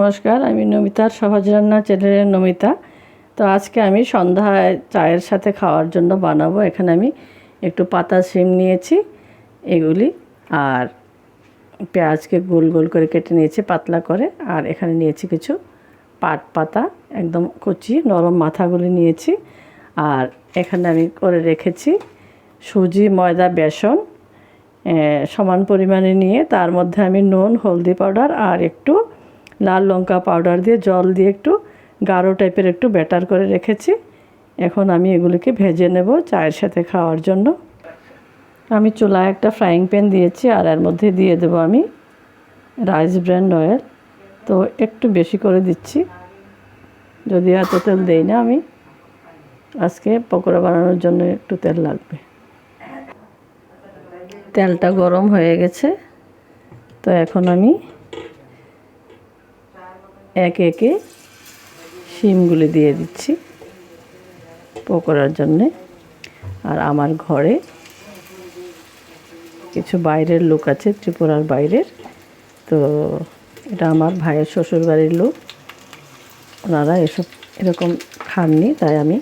নমস্কার, আমি নমিতার সহজ রান্না চ্যানেলের নমিতা। তো আজকে আমি সন্ধ্যায় চায়ের সাথে খাওয়ার জন্য বানাবো। এখানে আমি একটু পাতা শিম নিয়েছি এগুলি, আর পেঁয়াজকে গোল গোল করে কেটে নিয়েছি পাতলা করে, আর এখানে নিয়েছি কিছু পাট পাতা, একদম কচি নরম মাথাগুলি নিয়েছি। আর এখানে আমি করে রেখেছি সুজি, ময়দা, বেসন সমান পরিমাণে নিয়ে তার মধ্যে আমি নুন, হলদি পাউডার আর একটু লাল লঙ্কা পাউডার দিয়ে জল দিয়ে একটু গাঢ় টাইপের একটু ব্যাটার করে রেখেছি। এখন আমি এগুলিকে ভেজে নেব চায়ের সাথে খাওয়ার জন্য। আমি চুলায় একটা ফ্রাইং প্যান দিয়েছি, আর এর মধ্যে দিয়ে দেবো আমি রাইস ব্র্যান্ড অয়েল। তো একটু বেশি করে দিচ্ছি, যদিও এত তেল দেই না আমি, আজকে পকোড়া বানানোর জন্য একটু তেল লাগবে। তেলটা গরম হয়ে গেছে, তো এখন আমি একে একে শিমগুলি দিয়ে দিচ্ছি পকোড়ার জন্যে। আর আমার ঘরে কিছু বাইরের লোক আছে, ত্রিপুরার বাইরের, তো এটা আমার ভাইয়ের শ্বশুর বাড়ির লোক, ওনারা এরকম খাননি, তাই আমি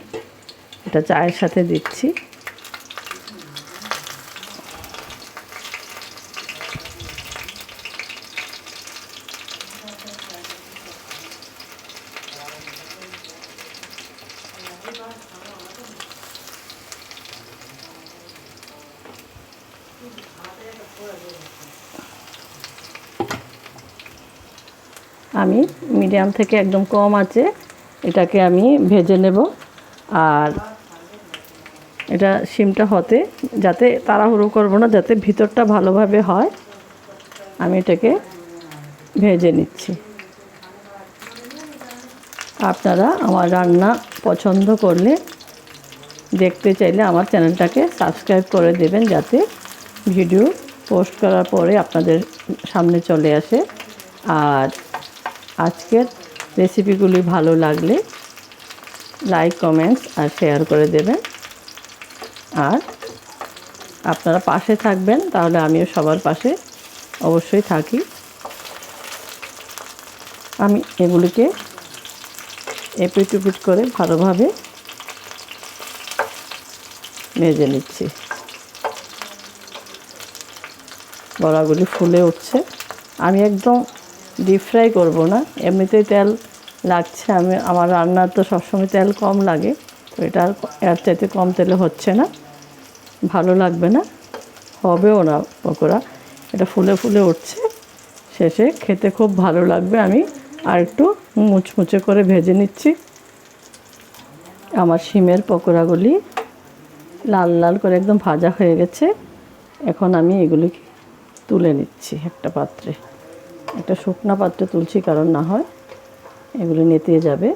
এটা চায়ের সাথে দিচ্ছি। আমি মিডিয়াম থেকে একদম কম আছে এটাকে আমি ভেজে নেব। আর এটা শিমটা হতে, যাতে তাড়াহুড়ো করব না, যাতে ভিতরটা ভালোভাবে হয়, আমি এটাকে ভেজে নিচ্ছি। আপনারা আমার রান্না পছন্দ করলে, দেখতে চাইলে আমার চ্যানেলটাকে সাবস্ক্রাইব করে দেবেন, যাতে ভিডিও পোস্ট করার পরে আপনাদের সামনে চলে আসে। আর আজকের রেসিপিগুলি ভালো লাগলে লাইক, কমেন্টস আর শেয়ার করে দেবেন। আর আপনারা পাশে থাকবেন, তাহলে আমিও সবার পাশে অবশ্যই থাকি। আমি এগুলিকে এপিট উপিট করে ভালোভাবে ভেজে নিচ্ছি। বড়াগুলি ফুলে উঠছে। আমি একদম ডিপ ফ্রাই করবো না, এমনিতেই তেল লাগছে। আমার রান্নার তো সবসময় তেল কম লাগে, তো এটা এর চাইতে কম তেলে হচ্ছে না, ভালো লাগবে না, হবেও না পকোড়া। এটা ফুলে ফুলে উঠছে, শেষে খেতে খুব ভালো লাগবে। আমি আর একটু মুচমুচে করে ভেজে নিচ্ছি। আমার শিমের পকোড়াগুলি লাল লাল করে একদম ভাজা হয়ে গেছে। এখন আমি এগুলিকে তুলে নিচ্ছি একটা পাত্রে, একটা শুকনো পাত্রে তুলছি, কারণ না হয় এগুলি নেতিয়ে যাবে।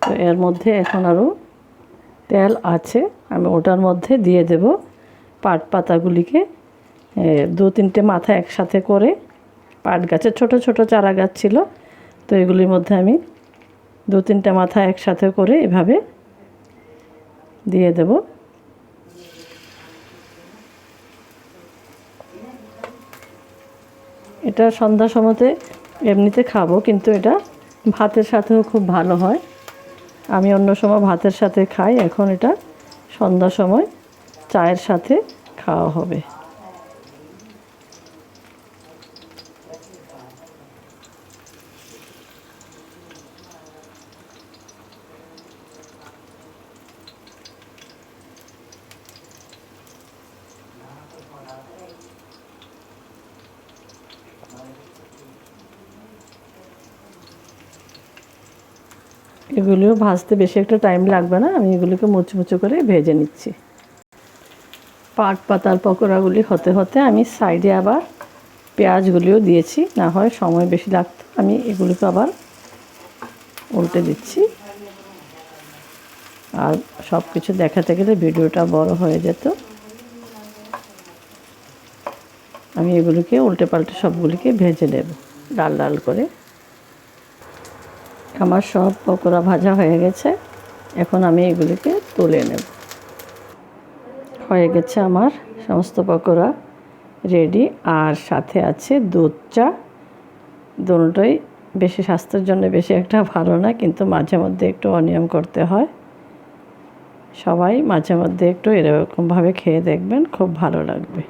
তো এর মধ্যে এখন আরও তেল আছে, আমি ওটার মধ্যে দিয়ে দেব পাট পাতাগুলিকে। দু তিনটে মাথা একসাথে করে, পাট গাছের ছোট ছোট চারা গাছ ছিল, তো এগুলির মধ্যে আমি দু তিনটে মাথা একসাথে করে এভাবে দিয়ে দেব। এটা সন্ধ্যা সময়তে এমনিতে খাবো, কিন্তু এটা ভাতের সাথেও খুব ভালো হয়। আমি অন্য সময় ভাতের সাথে খাই, এখন এটা সন্ধ্যার সময় চায়ের সাথে খাওয়া হবে। এগুলিও ভাজতে বেশি একটা টাইম লাগবে না, আমি এগুলিকে মুচমুচো করে ভেজে নিচ্ছি। পাট পাতার পকোড়াগুলি হতে হতে আমি সাইডে আবার পেঁয়াজগুলিও দিয়েছি, না হয় সময় বেশি লাগতো। আমি এগুলিকে আবার উল্টে দিচ্ছি। আর সব কিছু দেখাতে গেলে ভিডিওটা বড় হয়ে যেত। আমি এগুলিকে উল্টে পাল্টে সবগুলিকে ভেজে নেব লাল লাল করে। আমার সব পকোড়া ভাজা হয়ে গেছে, এখন আমি এগুলিকে তুলে নেব। হয়ে গেছে আমার সমস্ত পকোড়া রেডি। আর সাথে আছে দুধ চা। দুটোই বেশি স্বাস্থ্যের জন্য বেশি একটা ভালো না, কিন্তু মাঝে মধ্যে একটু অনিয়ম করতে হয়। সবাই মাঝে মধ্যে একটু এরকমভাবে খেয়ে দেখবেন, খুব ভালো লাগবে।